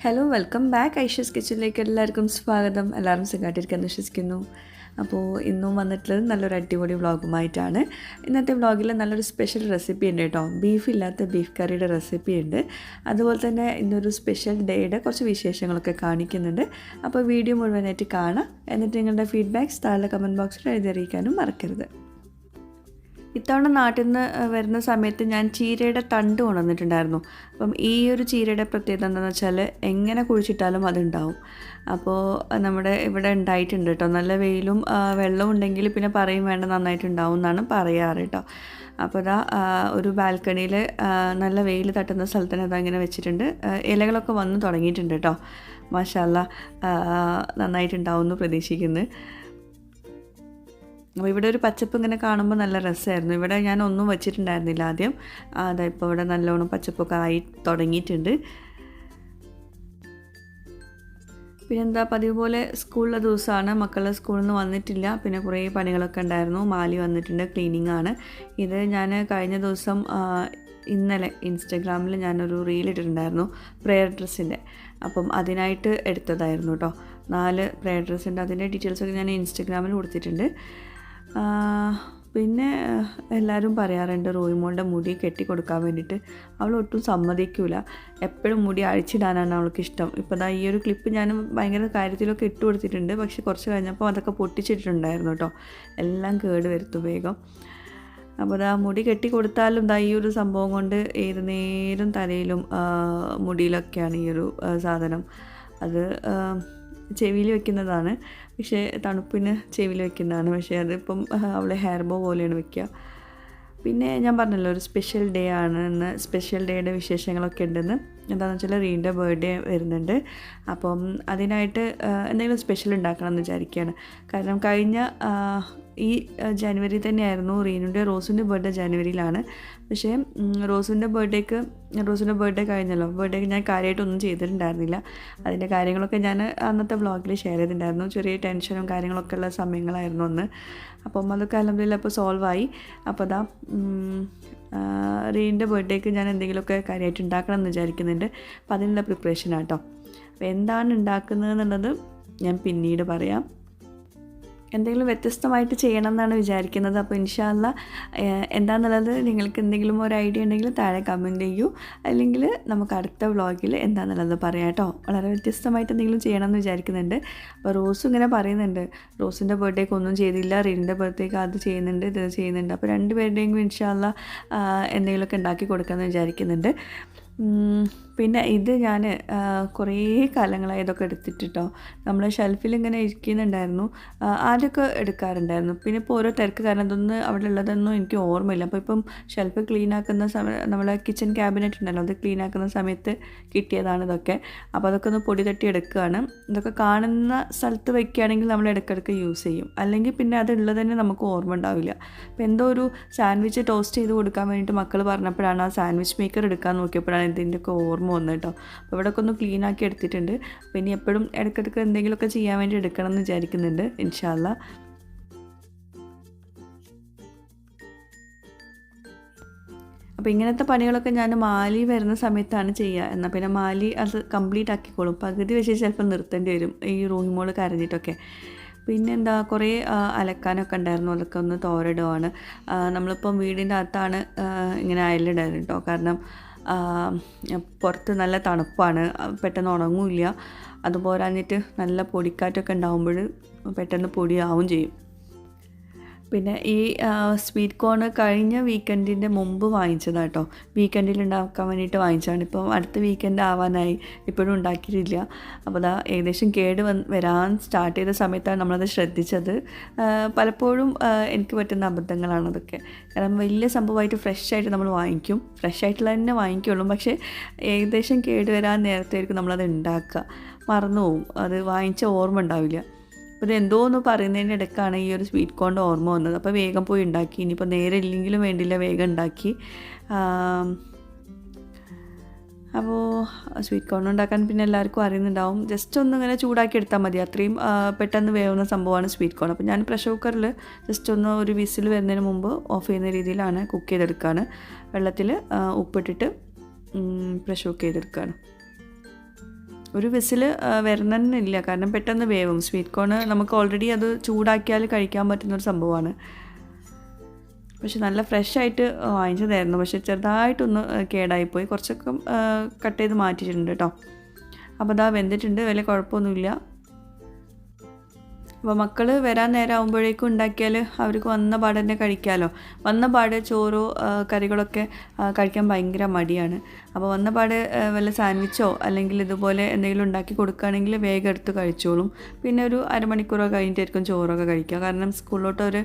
Hello welcome back Aisha's കിച്ചണിലേക്ക് എല്ലാവർക്കും സ്വാഗതം. എല്ലാവരും സുഖമായിട്ടിരിക്കാൻ വിശ്വസിക്കുന്നു. അപ്പോൾ ഇന്നും വന്നിട്ടുള്ളത് നല്ലൊരു അടിപൊളി വ്ളോഗുമായിട്ടാണ്. ഇന്നത്തെ വ്ളോഗിൽ നല്ലൊരു സ്പെഷ്യൽ റെസിപ്പി ഉണ്ട് കേട്ടോ. ബീഫില്ലാത്ത ബീഫ് കറിയുടെ റെസിപ്പി ഉണ്ട്. അതുപോലെ തന്നെ ഇന്നൊരു സ്പെഷ്യൽ ഡേയുടെ കുറച്ച് വിശേഷങ്ങളൊക്കെ കാണിക്കുന്നുണ്ട്. അപ്പോൾ വീഡിയോ മുഴുവനായിട്ട് കാണാം. എന്നിട്ട് നിങ്ങളുടെ ഫീഡ്ബാക്ക്സ് താഴെ കമൻറ്റ് ബോക്സിൽ എഴുതി അറിയിക്കാനും മറക്കരുത്. ഇത്തവണ നാട്ടിൽ നിന്ന് വരുന്ന സമയത്ത് ഞാൻ ചീരയുടെ തണ്ട് കൊണ്ടുവന്നിട്ടുണ്ടായിരുന്നു. അപ്പം ഈ ഒരു ചീരയുടെ പ്രത്യേകത എന്താണെന്ന് വെച്ചാൽ എങ്ങനെ കുഴിച്ചിട്ടാലും അതുണ്ടാവും. അപ്പോൾ നമ്മുടെ ഇവിടെ ഉണ്ടായിട്ടുണ്ട് കേട്ടോ. നല്ല വെയിലും വെള്ളവും ഉണ്ടെങ്കിൽ പിന്നെ പറയും വേണ്ട, നന്നായിട്ടുണ്ടാവും എന്നാണ് പറയാറ് കേട്ടോ. അപ്പോൾ ഇതാ ഒരു ബാൽക്കണിയിൽ നല്ല വെയിൽ തട്ടുന്ന സ്ഥലത്തിന് അതങ്ങനെ വെച്ചിട്ടുണ്ട്. ഇലകളൊക്കെ വന്ന് തുടങ്ങിയിട്ടുണ്ട് കേട്ടോ. മാഷാ അല്ലാ, നന്നായിട്ടുണ്ടാവും എന്ന് പ്രതീക്ഷിക്കുന്നു. അപ്പോൾ ഇവിടെ ഒരു പച്ചപ്പ് ഇങ്ങനെ കാണുമ്പോൾ നല്ല രസമായിരുന്നു. ഇവിടെ ഞാൻ ഒന്നും വെച്ചിട്ടുണ്ടായിരുന്നില്ല ആദ്യം. ഇപ്പോൾ ഇവിടെ നല്ലോണം പച്ചപ്പൊക്കെ ആയി തുടങ്ങിയിട്ടുണ്ട്. പിന്നെന്താ, പതിവ് പോലെ സ്കൂളിലെ ദിവസമാണ്. മക്കളെ സ്കൂളിൽ നിന്ന് വന്നിട്ടില്ല. പിന്നെ കുറേ പണികളൊക്കെ ഉണ്ടായിരുന്നു. മാലി വന്നിട്ടുണ്ട്, ക്ലീനിങ് ആണ്. ഇത് ഞാൻ കഴിഞ്ഞ ദിവസം ഇന്നലെ ഇൻസ്റ്റഗ്രാമിൽ ഞാനൊരു റീൽ ഇട്ടിട്ടുണ്ടായിരുന്നു പ്രെയർ ഡ്രസ്സിൻ്റെ. അപ്പം അതിനായിട്ട് എടുത്തതായിരുന്നു കേട്ടോ. 4 പ്രെയർ ഡ്രസ്സുണ്ട്. അതിൻ്റെ ഡീറ്റെയിൽസൊക്കെ ഞാൻ ഇൻസ്റ്റഗ്രാമിൽ കൊടുത്തിട്ടുണ്ട്. പിന്നെ എല്ലാവരും പറയാറുണ്ട് റോയിമോളുടെ മുടി കെട്ടി കൊടുക്കാൻ വേണ്ടിയിട്ട്. അവൾ ഒട്ടും സമ്മതിക്കില്ല. എപ്പോഴും മുടി അഴിച്ചിടാനാണ് അവൾക്ക് ഇഷ്ടം. ഇപ്പോൾ ഈ ഒരു ക്ലിപ്പ് ഞാൻ ഭയങ്കര കാര്യത്തിലൊക്കെ ഇട്ട് കൊടുത്തിട്ടുണ്ട്. പക്ഷെ കുറച്ച് കഴിഞ്ഞപ്പോൾ അതൊക്കെ പൊട്ടിച്ചിട്ടുണ്ടായിരുന്നു കേട്ടോ. എല്ലാം കേട് വരുത്തും വേഗം. അപ്പോൾ മുടി കെട്ടി കൊടുത്താലും ഈ ഒരു സംഭവം കൊണ്ട് ഏത് നേരം തലയിലും മുടിയിലൊക്കെയാണ് ഈ ഒരു സാധനം. അത് ചെവിയിൽ വെക്കുന്നതാണ്. പക്ഷേ തണുപ്പിന് ചെവിയിൽ വെക്കുന്നതാണ്. പക്ഷേ അതിപ്പം അവളെ ഹെയർ ബോ പോലെയാണ് വെക്കുക. പിന്നെ ഞാൻ പറഞ്ഞല്ലോ ഒരു സ്പെഷ്യൽ ഡേ ആണ് ഇന്ന്. സ്പെഷ്യൽ ഡേയുടെ വിശേഷങ്ങളൊക്കെ ഉണ്ടെന്ന്. എന്താണെന്ന് വെച്ചാൽ റീൻ്റെ ബർത്ത്ഡേ വരുന്നുണ്ട്. അപ്പം അതിനായിട്ട് എന്തെങ്കിലും സ്പെഷ്യൽ ഉണ്ടാക്കണം എന്ന് വിചാരിക്കുകയാണ്. കാരണം കഴിഞ്ഞ ഈ ജനുവരി തന്നെയായിരുന്നു റീനുൻ്റെ റോസിൻ്റെ ബർത്ത്ഡേ. ജനുവരിയിലാണ്. പക്ഷേ റോസിൻ്റെ ബർത്ത്ഡേ കഴിഞ്ഞല്ലോ. ബർത്ത്ഡേക്ക് ഞാൻ കാര്യമായിട്ടൊന്നും ചെയ്തിട്ടുണ്ടായിരുന്നില്ല. അതിൻ്റെ കാര്യങ്ങളൊക്കെ ഞാൻ അന്നത്തെ വ്ളോഗിൽ ഷെയർ ചെയ്തിട്ടുണ്ടായിരുന്നു. ചെറിയ ടെൻഷനും കാര്യങ്ങളൊക്കെ ഉള്ള സമയങ്ങളായിരുന്നു അന്ന്. അപ്പം അതൊക്കെ അൽഹംദുലില്ലാഹ് ഇപ്പോൾ സോൾവായി. അപ്പോൾ റീൻ്റെ ബർത്ത്ഡേക്ക് ഞാൻ എന്തെങ്കിലുമൊക്കെ കാര്യമായിട്ട് ഉണ്ടാക്കണം എന്ന് വിചാരിക്കുന്നുണ്ട്. അപ്പോൾ അതിനുള്ള പ്രിപ്പറേഷനാണ് കേട്ടോ. അപ്പോൾ എന്താണ് ഉണ്ടാക്കുന്നത് എന്നുള്ളത് ഞാൻ പിന്നീട് പറയാം. എന്തെങ്കിലും വ്യത്യസ്തമായിട്ട് ചെയ്യണം എന്നാണ് വിചാരിക്കുന്നത്. അപ്പോൾ ഇൻഷാ അല്ലാ എന്താണെന്നുള്ളത് നിങ്ങൾക്ക് എന്തെങ്കിലും ഒരു ഐഡിയ ഉണ്ടെങ്കിൽ താഴെ കമൻറ്റ് ചെയ്യൂ. അല്ലെങ്കിൽ നമുക്ക് അടുത്ത വ്ളോഗിൽ എന്താണെന്നുള്ളത് പറയാം കേട്ടോ. വളരെ വ്യത്യസ്തമായിട്ട് എന്തെങ്കിലും ചെയ്യണം എന്ന് വിചാരിക്കുന്നുണ്ട്. അപ്പോൾ റോസും ഇങ്ങനെ പറയുന്നുണ്ട്, റോസിൻ്റെ ബർത്ത്ഡേക്ക് ഒന്നും ചെയ്തില്ല, റീനിൻ്റെ ബർത്ത്ഡേക്ക് അത് ചെയ്യുന്നുണ്ട്, ഇത് ചെയ്യുന്നുണ്ട്. അപ്പോൾ 2 പേരുടെയും ഇൻഷാ അല്ലാ എന്തെങ്കിലുമൊക്കെ ഉണ്ടാക്കി കൊടുക്കാമെന്ന് വിചാരിക്കുന്നുണ്ട്. പിന്നെ ഇത് ഞാൻ കുറേ കാലങ്ങളായി ഇതൊക്കെ എടുത്തിട്ടോ. നമ്മൾ ഷെൽഫിൽ ഇങ്ങനെ ഇരിക്കുന്നുണ്ടായിരുന്നു. ആദ്യമൊക്കെ എടുക്കാറുണ്ടായിരുന്നു. പിന്നെ ഇപ്പോൾ ഓരോ തിരക്ക് കാരണം അതൊന്നും അവിടെ ഉള്ളതൊന്നും എനിക്ക് ഓർമ്മയില്ല. അപ്പോൾ ഇപ്പം ഷെൽഫ് ക്ലീൻ ആക്കുന്ന നമ്മളെ കിച്ചൺ ക്യാബിനറ്റ് ഉണ്ടല്ലോ, അത് ക്ലീൻ ആക്കുന്ന സമയത്ത് കിട്ടിയതാണ് ഇതൊക്കെ. അപ്പോൾ അതൊക്കെ ഒന്ന് പൊടി തട്ടി എടുക്കുകയാണ്. ഇതൊക്കെ കാണുന്ന സ്ഥലത്ത് വയ്ക്കുകയാണെങ്കിൽ നമ്മൾ ഇടയ്ക്കിടയ്ക്ക് യൂസ് ചെയ്യും. അല്ലെങ്കിൽ പിന്നെ അതുള്ളത് തന്നെ നമുക്ക് ഓർമ്മ ഉണ്ടാവില്ല. അപ്പോൾ എന്തോ ഒരു സാൻഡ്വിച്ച് ടോസ്റ്റ് ചെയ്ത് കൊടുക്കാൻ വേണ്ടിയിട്ട് മക്കൾ പറഞ്ഞപ്പോഴാണ് ആ സാൻഡ്വിച്ച് മേക്കർ എടുക്കാൻ നോക്കിയപ്പോഴാണ് ഇതിൻ്റെയൊക്കെ ഓർമ്മ വന്നു കേട്ടോ. അപ്പോൾ ഇവിടെയൊക്കെ ഒന്ന് ക്ലീൻ ആക്കി എടുത്തിട്ടുണ്ട്. അപ്പോൾ ഇനി എപ്പോഴും ഇടയ്ക്കിടയ്ക്ക് എന്തെങ്കിലുമൊക്കെ ചെയ്യാൻ വേണ്ടി എടുക്കണം എന്ന് വിചാരിക്കുന്നുണ്ട് ഇൻഷാ അല്ലാ. അപ്പോൾ ഇങ്ങനത്തെ പണികളൊക്കെ ഞാൻ മാലി വരുന്ന സമയത്താണ് ചെയ്യുക. എന്നാൽ പിന്നെ മാലി അത് കംപ്ലീറ്റ് ആക്കിക്കോളും. പകുതി വെച്ച് ചിലപ്പോൾ നിർത്തേണ്ടി വരും ഈ റൂമിമോൾ കരഞ്ഞിട്ടൊക്കെ. പിന്നെ എന്താ, കുറേ അലക്കാനൊക്കെ ഉണ്ടായിരുന്നു. അതൊക്കെ ഒന്ന് തോരയിടുവാണ്. നമ്മളിപ്പം വീടിൻ്റെ അകത്താണ് ഇങ്ങനെ അയലിടാറ് കേട്ടോ. കാരണം പുറത്ത് നല്ല തണുപ്പാണ്, പെട്ടെന്ന് ഉണങ്ങില്ല. അതുപോരാഞ്ഞിട്ട് നല്ല പൊടിക്കാറ്റൊക്കെ ഉണ്ടാകുമ്പോൾ പെട്ടെന്ന് പൊടിയാവും ചെയ്യും. പിന്നെ ഈ സ്വീറ്റ് കോൺ കഴിഞ്ഞ വീക്കെൻഡിൻ്റെ മുമ്പ് വാങ്ങിച്ചതാണ് കേട്ടോ. വീക്കെൻഡിൽ ഉണ്ടാക്കാൻ വേണ്ടിയിട്ട് വാങ്ങിച്ചതാണ്. ഇപ്പം അടുത്ത വീക്കെൻഡ് ആവാനായി, ഇപ്പോഴും ഉണ്ടാക്കിയിട്ടില്ല. അപ്പോൾ ഏകദേശം കേട് വരാൻ സ്റ്റാർട്ട് ചെയ്ത സമയത്താണ് നമ്മളത് ശ്രദ്ധിച്ചത്. പലപ്പോഴും എനിക്ക് പറ്റുന്ന അബദ്ധങ്ങളാണ് അതൊക്കെ. കാരണം വലിയ സംഭവമായിട്ട് ഫ്രഷായിട്ട് നമ്മൾ വാങ്ങിക്കും. ഫ്രഷായിട്ടുള്ള തന്നെ വാങ്ങിക്കുള്ളൂ. പക്ഷേ ഏകദേശം കേട് വരാൻ നേരത്തേക്ക് നമ്മളത് ഉണ്ടാക്കുക, മറന്നു പോവും. അത് വാങ്ങിച്ച ഓർമ്മ ഉണ്ടാവില്ല. അപ്പോൾ ഇത് എന്തോ ഒന്ന് പറയുന്നതിൻ്റെ ഇടയ്ക്കാണ് ഈ ഒരു സ്വീറ്റ് കോണിൻ്റെ ഓർമ്മ വന്നത്. അപ്പോൾ വേഗം പോയി ഉണ്ടാക്കി. ഇനിയിപ്പോൾ നേരെ ഇല്ലെങ്കിലും വേണ്ടില്ല, വേഗം ഉണ്ടാക്കി. അപ്പോൾ സ്വീറ്റ് കോൺ ഉണ്ടാക്കാൻ പിന്നെ എല്ലാവർക്കും അറിയുന്നുണ്ടാവും. ജസ്റ്റ് ഒന്ന് ഇങ്ങനെ ചൂടാക്കി എടുത്താൽ മതി. അത്രയും പെട്ടെന്ന് വേവുന്ന സംഭവമാണ് സ്വീറ്റ് കോൺ. അപ്പോൾ ഞാൻ പ്രഷർ കുക്കറിൽ ജസ്റ്റ് ഒന്ന് ഒരു വിസിൽ വരുന്നതിന് മുമ്പ് ഓഫ് ചെയ്യുന്ന രീതിയിലാണ് കുക്ക് ചെയ്തെടുക്കുകയാണ്. വെള്ളത്തിൽ ഉപ്പിട്ടിട്ട് പ്രഷർ കുക്ക് ചെയ്തെടുക്കുകയാണ്. ഒരു വിസിൽ വരുന്നില്ല, കാരണം പെട്ടെന്ന് വേവും. സ്വീറ്റ് കോൺ നമുക്ക് ഓൾറെഡി അത് ചൂടാക്കിയാൽ കഴിക്കാൻ പറ്റുന്നൊരു സംഭവമാണ്. പക്ഷെ നല്ല ഫ്രഷായിട്ട് വാങ്ങിച്ചതായിരുന്നു, പക്ഷെ ചെറുതായിട്ടൊന്ന് കേടായിപ്പോയി. കുറച്ചൊക്കെ കട്ട് ചെയ്ത് മാറ്റിയിട്ടുണ്ട് കേട്ടോ. അപ്പോൾ അതാ വെന്തിട്ടുണ്ട്, വലിയ കുഴപ്പമൊന്നുമില്ല. അപ്പോൾ മക്കൾ വരാൻ നേരം ആകുമ്പോഴേക്കും ഉണ്ടാക്കിയാൽ അവർക്ക് വന്ന പാട് തന്നെ കഴിക്കാമല്ലോ. വന്ന പാട് ചോറോ കറികളൊക്കെ കഴിക്കാൻ ഭയങ്കര മടിയാണ്. അപ്പോൾ വന്ന പാട് വല്ല സാൻഡ്വിച്ചോ അല്ലെങ്കിൽ ഇതുപോലെ എന്തെങ്കിലും ഉണ്ടാക്കി കൊടുക്കുകയാണെങ്കിൽ വേഗം എടുത്ത് കഴിച്ചോളും. പിന്നെ ഒരു അരമണിക്കൂറൊക്കെ കഴിഞ്ഞിട്ടായിരിക്കും ചോറൊക്കെ കഴിക്കുക. കാരണം സ്കൂളിലോട്ട് ഒരു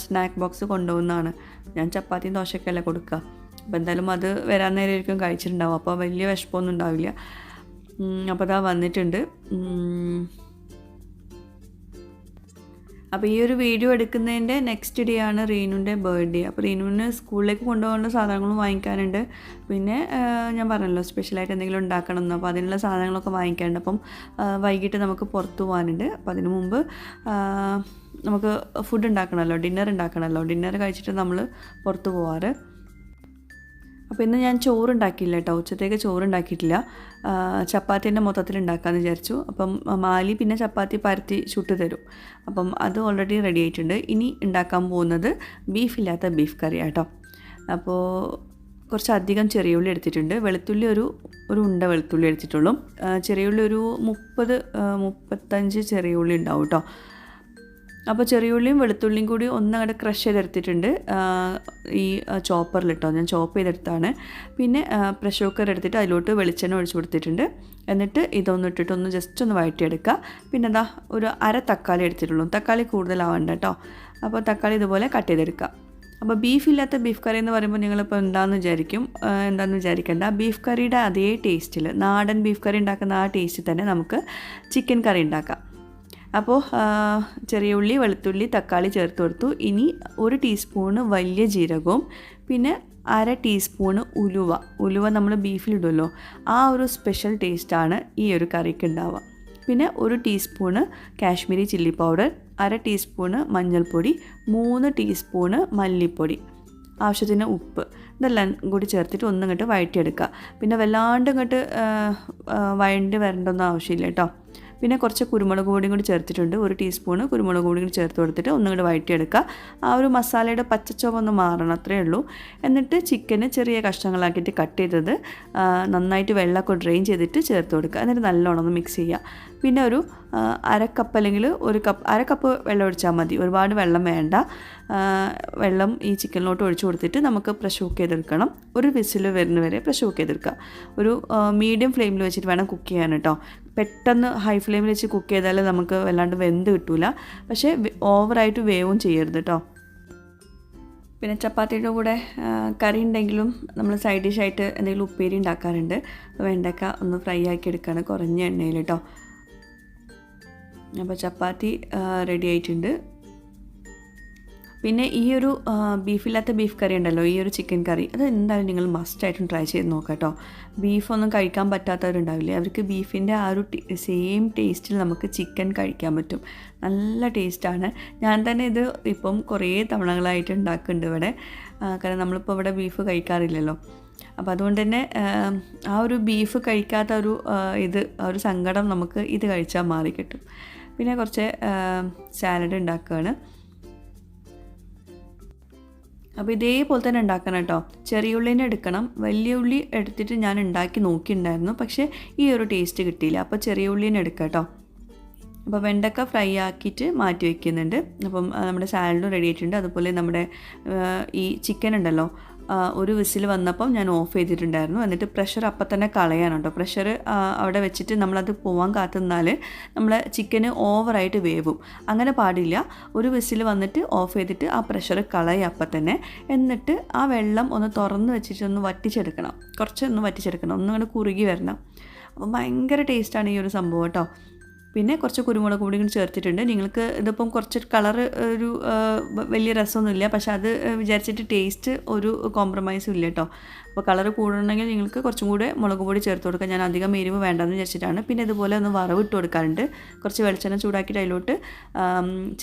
സ്നാക്ക് ബോക്സ് കൊണ്ടുപോകുന്നതാണ്. ഞാൻ ചപ്പാത്തിയും ദോശയൊക്കെയല്ലേ കൊടുക്കുക. അപ്പോൾ എന്തായാലും അത് വരാൻ നേരമായിരിക്കും കഴിച്ചിട്ടുണ്ടാവും. അപ്പോൾ വലിയ വിശപ്പൊന്നും ഉണ്ടാവില്ല. അപ്പോൾ അതാ വന്നിട്ടുണ്ട്. അപ്പോൾ ഈ ഒരു വീഡിയോ എടുക്കുന്നതിൻ്റെ നെക്സ്റ്റ് ഡേ ആണ് റീനുവിൻ്റെ ബർത്ത്ഡേ. അപ്പോൾ റീനുവിന് സ്കൂളിലേക്ക് കൊണ്ടുപോകേണ്ട സാധനങ്ങളും വാങ്ങിക്കാനുണ്ട്. പിന്നെ ഞാൻ പറഞ്ഞല്ലോ സ്പെഷ്യലായിട്ട് എന്തെങ്കിലും ഉണ്ടാക്കണം എന്ന്. അപ്പോൾ അതിനുള്ള സാധനങ്ങളൊക്കെ വാങ്ങിക്കാനുണ്ട്. അപ്പം വൈകിട്ട് നമുക്ക് പുറത്ത് പോകാനുണ്ട്. അപ്പോൾ അതിന് മുമ്പ് നമുക്ക് ഫുഡ് ഉണ്ടാക്കണമല്ലോ, ഡിന്നർ ഉണ്ടാക്കണമല്ലോ. ഡിന്നർ കഴിച്ചിട്ട് നമ്മൾ പുറത്ത് പോവാറ്. അപ്പോൾ ഇന്ന് ഞാൻ ചോറുണ്ടാക്കിയില്ല കേട്ടോ, ഉച്ചത്തേക്ക് ചോറുണ്ടാക്കിയിട്ടില്ല. ചപ്പാത്തി തന്നെ മൊത്തത്തിൽ ഉണ്ടാക്കാമെന്ന് വിചാരിച്ചു. അപ്പം മാലി പിന്നെ ചപ്പാത്തി പരത്തി ചുട്ട് തരും. അപ്പം അത് ഓൾറെഡി റെഡി ആയിട്ടുണ്ട്. ഇനി ഉണ്ടാക്കാൻ പോകുന്നത് ബീഫില്ലാത്ത ബീഫ് കറി കേട്ടോ. അപ്പോൾ കുറച്ചധികം ചെറിയ ഉള്ളി എടുത്തിട്ടുണ്ട്. വെളുത്തുള്ളി ഒരു ഉണ്ട വെളുത്തുള്ളി എടുത്തിട്ടുള്ളൂ. ചെറിയ ഉള്ളി ഒരു 30-35 ചെറിയ ഉള്ളി ഉണ്ടാവും കേട്ടോ. അപ്പോൾ ചെറിയുള്ളിയും വെളുത്തുള്ളിയും കൂടി ഒന്നങ്ങോട്ട് ക്രഷ് ചെയ്തെടുത്തിട്ടുണ്ട് ഈ ചോപ്പറിലിട്ടോ. ഞാൻ ചോപ്പ് ചെയ്തെടുത്താണ്. പിന്നെ പ്രഷർ കുക്കർ എടുത്തിട്ട് അതിലോട്ട് വെളിച്ചെണ്ണ ഒഴിച്ച് കൊടുത്തിട്ടുണ്ട്. എന്നിട്ട് ഇതൊന്ന് ഇട്ടിട്ട് ഒന്ന് ജസ്റ്റ് ഒന്ന് വഴറ്റിയെടുക്കുക. പിന്നെ എന്താ ഒരു അര തക്കാളി എടുത്തിട്ടുള്ളൂ. തക്കാളി കൂടുതലാവണ്ട കേട്ടോ. അപ്പോൾ തക്കാളി ഇതുപോലെ കട്ട് ചെയ്തെടുക്കുക. അപ്പോൾ ബീഫില്ലാത്ത ബീഫ് കറി എന്ന് പറയുമ്പോൾ നിങ്ങളിപ്പോൾ എന്താണെന്ന് വിചാരിക്കേണ്ട. ബീഫ് കറിയുടെ അതേ ടേസ്റ്റിൽ, നാടൻ ബീഫ് കറി ഉണ്ടാക്കുന്ന ആ ടേസ്റ്റിൽ തന്നെ നമുക്ക് ചിക്കൻ കറി ഉണ്ടാക്കാം. അപ്പോൾ ചെറിയ ഉള്ളി, വെളുത്തുള്ളി, തക്കാളി ചേർത്ത് കൊടുത്തു. ഇനി 1 ടീസ്പൂണ് വലിയ ജീരകവും പിന്നെ 1/2 ടീസ്പൂണ് ഉലുവ നമ്മൾ ബീഫിലിടുമല്ലോ, ആ ഒരു സ്പെഷ്യൽ ടേസ്റ്റാണ് ഈ ഒരു കറിക്ക് ഉണ്ടാവുക. പിന്നെ 1 teaspoon Kashmiri chilli powder, 1/2 teaspoon മഞ്ഞൾപ്പൊടി, 3 ടീസ്പൂണ് മല്ലിപ്പൊടി, ആവശ്യത്തിന് ഉപ്പ്, ഇതെല്ലാം കൂടി ചേർത്തിട്ട് ഒന്നിങ്ങോട്ട് വഴറ്റിയെടുക്കുക. പിന്നെ വല്ലാണ്ട് ഇങ്ങോട്ട് വഴണ്ടി വരേണ്ടൊന്നും ആവശ്യമില്ല കേട്ടോ. പിന്നെ കുറച്ച് കുരുമുളക് പൊടിയും കൂടി ചേർത്തിട്ടുണ്ട്. 1 ടീസ്പൂണ് കുരുമുളക് പൊടി കൂടി ചേർത്ത് കൊടുത്തിട്ട് ഒന്നുകൂടി വഴറ്റിയെടുക്കുക. ആ ഒരു മസാലയുടെ പച്ചച്ചുവ ഒന്ന് മാറണം, അത്രയേ ഉള്ളൂ. എന്നിട്ട് ചിക്കന് ചെറിയ കഷ്ണങ്ങളാക്കിയിട്ട് കട്ട് ചെയ്തത് നന്നായിട്ട് വെള്ളമൊക്കെ ഡ്രെയിൻ ചെയ്തിട്ട് ചേർത്ത് കൊടുക്കുക. എന്നിട്ട് നല്ലോണം ഒന്ന് മിക്സ് ചെയ്യുക. പിന്നെ ഒരു 1/2 കപ്പ് അല്ലെങ്കിൽ 1 കപ്പ് വെള്ളം ഒഴിച്ചാൽ മതി, ഒരുപാട് വെള്ളം വേണ്ട. വെള്ളം ഈ ചിക്കനിലോട്ട് ഒഴിച്ചു കൊടുത്തിട്ട് നമുക്ക് പ്രഷർ കുക്ക് ചെയ്തെടുക്കണം. ഒരു വിസിൽ വരുന്നവരെ പ്രഷർ കുക്ക് ചെയ്തെടുക്കുക. ഒരു മീഡിയം ഫ്ലെയിമിൽ വെച്ചിട്ട് വേണം കുക്ക് ചെയ്യാൻ കേട്ടോ. പെട്ടെന്ന് ഹൈ ഫ്ലെയിമിൽ വെച്ച് കുക്ക് ചെയ്താൽ നമുക്ക് വല്ലാണ്ട് വെന്ത് കിട്ടില്ല. പക്ഷേ ഓവറായിട്ട് വേവും ചെയ്യരുത് കേട്ടോ. പിന്നെ ചപ്പാത്തിയുടെ കൂടെ കറി ഉണ്ടെങ്കിലും നമ്മൾ സൈഡ് ഡിഷായിട്ട് എന്തെങ്കിലും ഉപ്പേരി ഉണ്ടാക്കാറുണ്ട്. വെണ്ടയ്ക്ക ഒന്ന് ഫ്രൈ ആക്കി എടുക്കുകയാണ് കുറഞ്ഞ എണ്ണയിൽ കേട്ടോ. അപ്പോൾ ചപ്പാത്തി റെഡി ആയിട്ടുണ്ട്. പിന്നെ ഈ ഒരു ബീഫില്ലാത്ത ബീഫ് കറി ഉണ്ടല്ലോ, ഈ ഒരു ചിക്കൻ കറി, അത് എന്തായാലും നിങ്ങൾ മസ്റ്റായിട്ടും ട്രൈ ചെയ്ത് നോക്കാം കേട്ടോ. ബീഫൊന്നും കഴിക്കാൻ പറ്റാത്തവരുണ്ടാവില്ലേ, അവർക്ക് ബീഫിൻ്റെ ആ ഒരു സെയിം ടേസ്റ്റിൽ നമുക്ക് ചിക്കൻ കഴിക്കാൻ പറ്റും. നല്ല ടേസ്റ്റാണ്. ഞാൻ തന്നെ ഇത് ഇപ്പം കുറേ തവണകളായിട്ട് ഉണ്ടാക്കുന്നുണ്ട് ഇവിടെ. കാരണം നമ്മളിപ്പോൾ ഇവിടെ ബീഫ് കഴിക്കാറില്ലല്ലോ. അപ്പോൾ അതുകൊണ്ട് തന്നെ ആ ഒരു ബീഫ് കഴിക്കാത്ത ആ ഒരു സങ്കടം നമുക്ക് ഇത് കഴിച്ചാൽ മാറിക്കിട്ടും. പിന്നെ കുറച്ച് സാലഡ് ഉണ്ടാക്കുകയാണ്. അപ്പോൾ ഇതേപോലെ തന്നെ ഉണ്ടാക്കണം കേട്ടോ. ചെറിയ ഉള്ളിനെ എടുക്കണം. വലിയ ഉള്ളി എടുത്തിട്ട് ഞാൻ ഉണ്ടാക്കി നോക്കിയിട്ടുണ്ടായിരുന്നു, പക്ഷേ ഈ ഒരു ടേസ്റ്റ് കിട്ടിയില്ല. അപ്പോൾ ചെറിയ ഉള്ളിനെ എടുക്കാം കേട്ടോ. അപ്പോൾ വെണ്ടക്ക ഫ്രൈ ആക്കിയിട്ട് മാറ്റി വയ്ക്കുന്നുണ്ട്. അപ്പം നമ്മുടെ സാലഡും റെഡി ആയിട്ടുണ്ട്. അതുപോലെ നമ്മുടെ ഈ ചിക്കൻ ഉണ്ടല്ലോ, ഒരു വിസിൽ വന്നപ്പം ഞാൻ ഓഫ് ചെയ്തിട്ടുണ്ടായിരുന്നു. എന്നിട്ട് പ്രഷർ അപ്പം തന്നെ കളയാൻ കേട്ടോ. പ്രഷർ അവിടെ വെച്ചിട്ട് നമ്മളത് പോകാൻ കാത്തുനിന്നാൽ നമ്മളെ ചിക്കന് ഓവറായിട്ട് വേവും. അങ്ങനെ പാടില്ല. ഒരു വിസിൽ വന്നിട്ട് ഓഫ് ചെയ്തിട്ട് ആ പ്രഷർ കളയുക അപ്പം തന്നെ. എന്നിട്ട് ആ വെള്ളം ഒന്ന് തുറന്ന് വെച്ചിട്ട് ഒന്ന് വറ്റിച്ചെടുക്കണം. കുറച്ചൊന്ന് വറ്റിച്ചെടുക്കണം, ഒന്നുകൂടെ കുറുകി വരണം. അപ്പം ഭയങ്കര ടേസ്റ്റാണ് ഈ ഒരു സംഭവം കേട്ടോ. പിന്നെ കുറച്ച് കുരുമുളക് പൊടി കൂടി ചേർത്തിട്ടുണ്ട്. നിങ്ങൾക്ക് ഇതിപ്പം കുറച്ച് കളറ് ഒരു വലിയ രസമൊന്നുമില്ല, പക്ഷെ അത് വിചാരിച്ചിട്ട് ടേസ്റ്റ് ഒരു കോംപ്രമൈസും ഇല്ല കേട്ടോ. അപ്പോൾ കളറ് കൂടണമെങ്കിൽ നിങ്ങൾക്ക് കുറച്ചും കൂടെ മുളക് പൊടി ചേർത്ത് കൊടുക്കുക. ഞാൻ അധികം എരിവ് വേണ്ടെന്ന് വിചാരിച്ചിട്ടാണ്. പിന്നെ ഇതുപോലെ ഒന്ന് വറവിട്ട് കൊടുക്കാറുണ്ട്. കുറച്ച് വെളിച്ചെണ്ണ ചൂടാക്കിയിട്ട് അതിലോട്ട്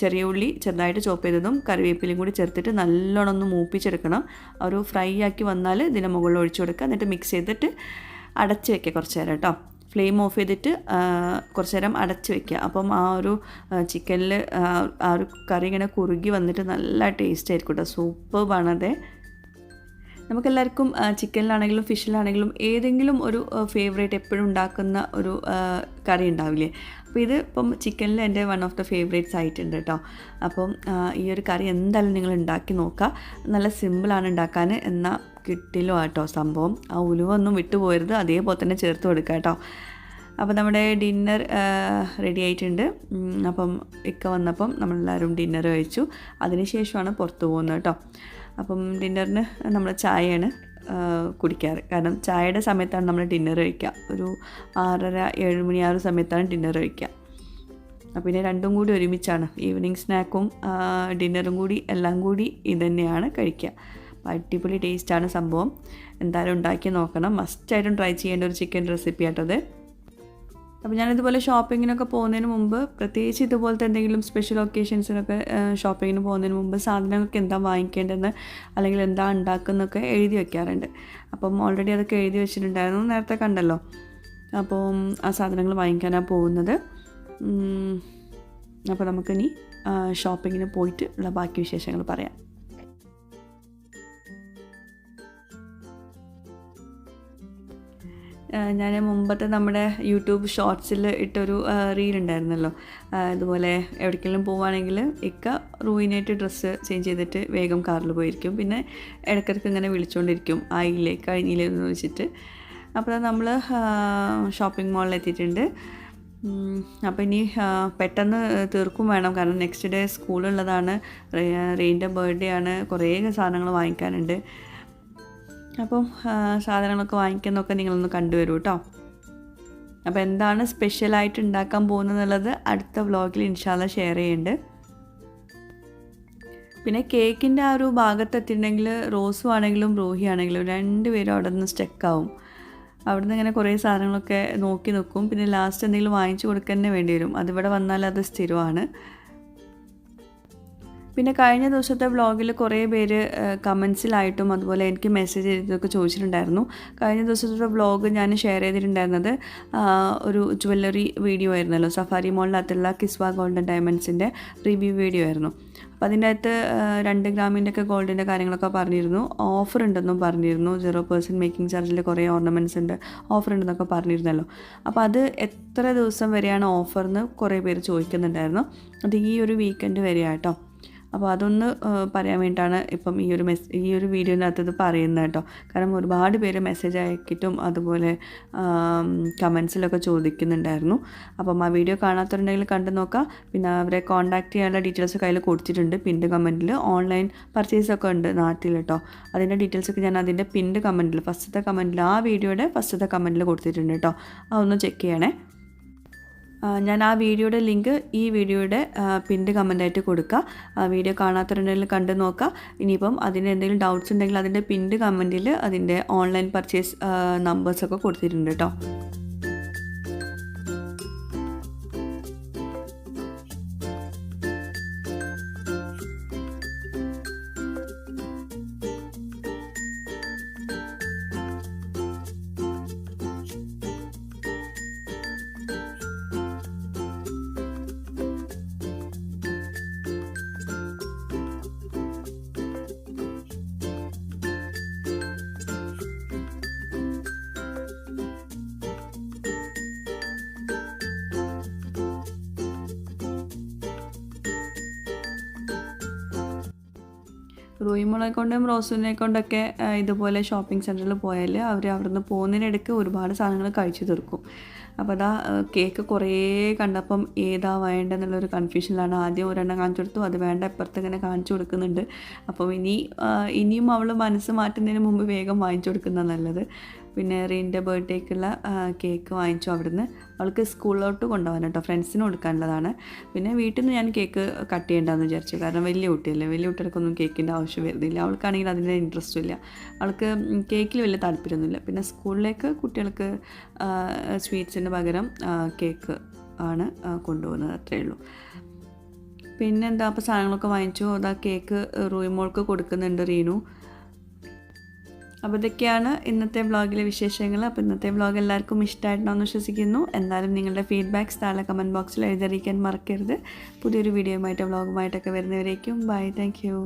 ചെറിയ ഉള്ളി ചെറുതായിട്ട് ചോപ്പ് ചെയ്തതും കറിവേപ്പിലയും കൂടി ചേർത്തിട്ട് നല്ലോണം ഒന്ന് മൂപ്പിച്ചെടുക്കണം. ഒരു ഫ്രൈ ആക്കി വന്നാൽ ഇതിൻ്റെ മുകളിൽ ഒഴിച്ചു കൊടുക്കുക. എന്നിട്ട് മിക്സ് ചെയ്തിട്ട് അടച്ച് വയ്ക്കുക കുറച്ച് നേരം കേട്ടോ. ഫ്ലെയിം ഓഫ് ചെയ്തിട്ട് കുറച്ച് നേരം അടച്ച് വെക്കുക. അപ്പം ആ ഒരു ചിക്കനിൽ ആ ഒരു കറി ഇങ്ങനെ കുറുകി വന്നിട്ട് നല്ല ടേസ്റ്റ് ആയിരിക്കും കേട്ടോ. സൂപ്പർബാണത്. നമുക്കെല്ലാവർക്കും ചിക്കനിലാണെങ്കിലും ഫിഷിലാണെങ്കിലും ഏതെങ്കിലും ഒരു ഫേവറേറ്റ് എപ്പോഴും ഉണ്ടാക്കുന്ന ഒരു കറി ഉണ്ടാവില്ലേ? അപ്പോൾ ഇത് ഇപ്പം ചിക്കനിൽ എൻ്റെ വൺ ഓഫ് ദ ഫേവറേറ്റ്സ് ആയിട്ടുണ്ട് കേട്ടോ. അപ്പം ഈ ഒരു കറി എന്തായാലും നിങ്ങൾ ഉണ്ടാക്കി നോക്കുക. നല്ല സിമ്പിളാണ് ഉണ്ടാക്കാൻ, എന്നാൽ കിട്ടില്ലോ കേട്ടോ സംഭവം. ആ ഉലുവ ഒന്നും വിട്ടുപോകരുത്, അതേപോലെ തന്നെ ചേർത്ത് കൊടുക്കുക കേട്ടോ. അപ്പോൾ നമ്മുടെ ഡിന്നർ റെഡി ആയിട്ടുണ്ട്. അപ്പം ഇക്ക വന്നപ്പം നമ്മളെല്ലാവരും ഡിന്നർ കഴിച്ചു. അതിന് ശേഷമാണ് പുറത്ത് പോകുന്നത് കേട്ടോ. അപ്പം ഡിന്നറിന് നമ്മൾ ചായയാണ് കുടിക്കാറ്. കാരണം ചായയുടെ സമയത്താണ് നമ്മൾ ഡിന്നർ കഴിക്കുക. ഒരു 6:30-7 മണി ആ ഒരു സമയത്താണ് ഡിന്നർ കഴിക്കുക. പിന്നെ രണ്ടും കൂടി ഒരുമിച്ചാണ്, ഈവനിങ് സ്നാക്കും ഡിന്നറും കൂടി എല്ലാം കൂടി ഇതുതന്നെയാണ് കഴിക്കുക. അടിപൊളി ടേസ്റ്റാണ് സംഭവം. എന്തായാലും ഉണ്ടാക്കി നോക്കണം. മസ്റ്റായിട്ടും ട്രൈ ചെയ്യേണ്ട ഒരു ചിക്കൻ റെസിപ്പി ആട്ടത്. അപ്പോൾ ഞാനിതുപോലെ ഷോപ്പിങ്ങിനൊക്കെ പോകുന്നതിന് മുമ്പ്, പ്രത്യേകിച്ച് ഇതുപോലത്തെ എന്തെങ്കിലും സ്പെഷ്യൽ ഒക്കേഷൻസിനൊക്കെ ഷോപ്പിങ്ങിന് പോകുന്നതിന് മുമ്പ് സാധനങ്ങൾക്ക് എന്താ വാങ്ങിക്കേണ്ടതെന്ന് അല്ലെങ്കിൽ എന്താ ഉണ്ടാക്കുന്നതൊക്കെ എഴുതി വയ്ക്കാറുണ്ട്. അപ്പം ഓൾറെഡി അതൊക്കെ എഴുതി വെച്ചിട്ടുണ്ടായിരുന്നു, നേരത്തെ കണ്ടല്ലോ. അപ്പം ആ സാധനങ്ങൾ വാങ്ങിക്കാനാണ് പോകുന്നത്. അപ്പോൾ നമുക്കിനി ഷോപ്പിങ്ങിന് പോയിട്ട് ഉള്ള ബാക്കി വിശേഷങ്ങൾ പറയാം. ഞാൻ മുമ്പത്തെ നമ്മുടെ യൂട്യൂബ് ഷോർട്സിൽ ഇട്ടൊരു റീലുണ്ടായിരുന്നല്ലോ. ഇതുപോലെ എവിടേക്കെങ്കിലും പോവുകയാണെങ്കിൽ ഇക്ക റൂയിനായിട്ട് ഡ്രസ്സ് ചേഞ്ച് ചെയ്തിട്ട് വേഗം കാറിൽ പോയിരിക്കും. പിന്നെ ഇടയ്ക്കിടയ്ക്ക് ഇങ്ങനെ വിളിച്ചുകൊണ്ടിരിക്കും, ആയില്ലേ കഴിഞ്ഞില്ലേ എന്ന് വെച്ചിട്ട്. അപ്പോൾ നമ്മൾ ഷോപ്പിംഗ് മാളിൽ എത്തിയിട്ടുണ്ട്. അപ്പോൾ ഇനി പെട്ടെന്ന് തീർക്കും വേണം, കാരണം നെക്സ്റ്റ് ഡേ സ്കൂളുള്ളതാണ്, റെയിൻ്റെ ബർത്ത്ഡേ ആണ്, കുറേ സാധനങ്ങൾ വാങ്ങിക്കാനുണ്ട്. അപ്പം സാധനങ്ങളൊക്കെ വാങ്ങിക്കുന്നതൊക്കെ നിങ്ങളൊന്ന് കണ്ടുവരൂ കേട്ടോ. അപ്പോൾ എന്താണ് സ്പെഷ്യലായിട്ട് ഉണ്ടാക്കാൻ പോകുന്നതെന്നുള്ളത് അടുത്ത വ്ളോഗിൽ ഇൻഷാല്ലാ ഷെയർ ചെയ്യുന്നുണ്ട്. പിന്നെ കേക്കിൻ്റെ ആ ഒരു ഭാഗത്തെത്തിയിട്ടുണ്ടെങ്കിൽ റോസും ആണെങ്കിലും റൂഹി ആണെങ്കിലും രണ്ടുപേരും അവിടെ നിന്ന് സ്റ്റക്കാവും. അവിടെ നിന്ന് ഇങ്ങനെ കുറേ സാധനങ്ങളൊക്കെ നോക്കി നിൽക്കും. പിന്നെ ലാസ്റ്റ് എന്തെങ്കിലും വാങ്ങിച്ചു കൊടുക്കാൻ തന്നെ വേണ്ടി വരും. അതിവിടെ വന്നാൽ അത് സ്ഥിരമാണ്. പിന്നെ കഴിഞ്ഞ ദിവസത്തെ വ്ളോഗിൽ കുറേ പേര് കമൻസിലായിട്ടും അതുപോലെ എനിക്ക് മെസ്സേജ് ചെയ്തതൊക്കെ ചോദിച്ചിട്ടുണ്ടായിരുന്നു. കഴിഞ്ഞ ദിവസത്തെ വ്ളോഗ് ഞാൻ ഷെയർ ചെയ്തിട്ടുണ്ടായിരുന്നത് ഒരു ജ്വല്ലറി വീഡിയോ ആയിരുന്നല്ലോ. സഫാരി മോളിനകത്തുള്ള കിസ്വ ഗോൾഡൻ ഡയമണ്ട്സിൻ്റെ റിവ്യൂ വീഡിയോ ആയിരുന്നു. അപ്പോൾ അതിൻ്റെ അകത്ത് 2 ഗ്രാമിൻ്റെയൊക്കെ ഗോൾഡിൻ്റെ കാര്യങ്ങളൊക്കെ പറഞ്ഞിരുന്നു. ഓഫർ ഉണ്ടെന്നും പറഞ്ഞിരുന്നു. 0% മേക്കിംഗ് ചാർജിൽ കുറേ ഓർണമെൻറ്റ്സ് ഉണ്ട്, ഓഫർ ഉണ്ടെന്നൊക്കെ പറഞ്ഞിരുന്നല്ലോ. അപ്പോൾ അത് എത്ര ദിവസം വരെയാണ് ഓഫർന്ന് കുറേ പേര് ചോദിക്കുന്നുണ്ടായിരുന്നു. അത് ഈ ഒരു വീക്കെൻഡ് വരെയാട്ടോ. അപ്പോൾ അതൊന്ന് പറയാൻ വേണ്ടിയിട്ടാണ് ഇപ്പം ഈ ഒരു വീഡിയോനകത്ത് ഇത് പറയുന്നത് കേട്ടോ. കാരണം ഒരുപാട് പേര് മെസ്സേജ് അയക്കിയിട്ടും അതുപോലെ കമൻസിലൊക്കെ ചോദിക്കുന്നുണ്ടായിരുന്നു. അപ്പം ആ വീഡിയോ കാണാത്തവരുണ്ടെങ്കിൽ കണ്ടു നോക്കാം. പിന്നെ അവരെ കോൺടാക്റ്റ് ചെയ്യാനുള്ള ഡീറ്റെയിൽസ് കയ്യിൽ കൊടുത്തിട്ടുണ്ട് പിൻഡ് കമൻറ്റിൽ. ഓൺലൈൻ പർച്ചേസൊക്കെ ഉണ്ട് നാട്ടിൽ കേട്ടോ. അതിൻ്റെ ഡീറ്റെയിൽസൊക്കെ ഞാൻ അതിൻ്റെ പിൻഡ് കമൻറ്റിൽ, ഫസ്റ്റത്തെ കമൻറ്റിൽ, ആ വീഡിയോയുടെ ഫസ്റ്റത്തെ കമൻറ്റിൽ കൊടുത്തിട്ടുണ്ട് കേട്ടോ. അതൊന്ന് ചെക്ക് ചെയ്യണേ. ഞാൻ ആ വീഡിയോയുടെ ലിങ്ക് ഈ വീഡിയോയുടെ പിൻഡ് കമൻ്റായിട്ട് കൊടുക്കുക. ആ വീഡിയോ കാണാത്തവരുണ്ടെങ്കിൽ കണ്ടു നോക്കുക. ഇനിയിപ്പം അതിന് എന്തെങ്കിലും ഡൗട്ട്സ് ഉണ്ടെങ്കിൽ അതിൻ്റെ പിൻഡ് കമൻറ്റിൽ അതിൻ്റെ ഓൺലൈൻ പർച്ചേസ് നമ്പേഴ്സൊക്കെ കൊടുത്തിട്ടുണ്ട് കേട്ടോ. റൂയിമോളെ കൊണ്ടും റോസുവിനെ കൊണ്ടൊക്കെ ഇതുപോലെ ഷോപ്പിംഗ് സെൻറ്ററിൽ പോയാൽ അവർ അവിടെ നിന്ന് പോകുന്നതിനിടയ്ക്ക് ഒരുപാട് സാധനങ്ങൾ കഴിച്ചു തീർക്കും. അപ്പോൾ അതാ കേക്ക് കുറേ കണ്ടപ്പം ഏതാ വേണ്ടെന്നുള്ളൊരു കൺഫ്യൂഷനിലാണ്. ആദ്യം ഒരെണ്ണം കാണിച്ചു കൊടുത്തു, അത് വേണ്ട ഇപ്പുറത്ത് ഇങ്ങനെ കാണിച്ചു കൊടുക്കുന്നുണ്ട്. അപ്പം ഇനിയും അവൾ മനസ്സ് മാറ്റുന്നതിന് മുമ്പ് വേഗം വാങ്ങിച്ചു കൊടുക്കുന്നതാണ് നല്ലത്. പിന്നെ റീൻ്റെ ബർത്ത്ഡേക്കുള്ള കേക്ക് വാങ്ങിച്ചു അവിടുന്ന്. അവൾക്ക് സ്കൂളിലോട്ട് കൊണ്ടുപോകാൻ കേട്ടോ, ഫ്രണ്ട്സിന് കൊടുക്കാനുള്ളതാണ്. പിന്നെ വീട്ടിൽ നിന്ന് ഞാൻ കേക്ക് കട്ട് ചെയ്യേണ്ടതെന്ന് വിചാരിച്ചു, കാരണം വലിയ കുട്ടിയല്ലേ, വലിയ കുട്ടികൾക്കൊന്നും കേക്കിൻ്റെ ആവശ്യം വരുന്നില്ല. അവൾക്കാണെങ്കിൽ അതിൻ്റെ ഇൻട്രസ്റ്റും ഇല്ല, അവൾക്ക് കേക്കിൽ വലിയ താല്പര്യമൊന്നുമില്ല. പിന്നെ സ്കൂളിലേക്ക് കുട്ടികൾക്ക് സ്വീറ്റ്സിന് പകരം കേക്ക് ആണ് കൊണ്ടുപോകുന്നത്, അത്രയേ ഉള്ളൂ. പിന്നെന്താ, അപ്പോൾ സാധനങ്ങളൊക്കെ വാങ്ങിച്ചു. അതാ കേക്ക് റൂയിമോൾക്ക് കൊടുക്കുന്നുണ്ട് റീനു. അപ്പോൾ ഇതൊക്കെയാണ് ഇന്നത്തെ വ്ളോഗിലെ വിശേഷങ്ങൾ. അപ്പോൾ ഇന്നത്തെ വ്ളോഗ് എല്ലാവർക്കും ഇഷ്ടമായിട്ടാണെന്ന് വിശ്വസിക്കുന്നു. എന്നാലും നിങ്ങളുടെ ഫീഡ്ബാക്ക്സ് താഴെ കമൻറ്റ് ബോക്സിൽ എഴുതിയിരിക്കാൻ മറക്കരുത്. പുതിയൊരു വീഡിയോയുമായിട്ട് വ്ളോഗുമായിട്ടൊക്കെ വരുന്നവരേക്കും ബൈ. Thank you.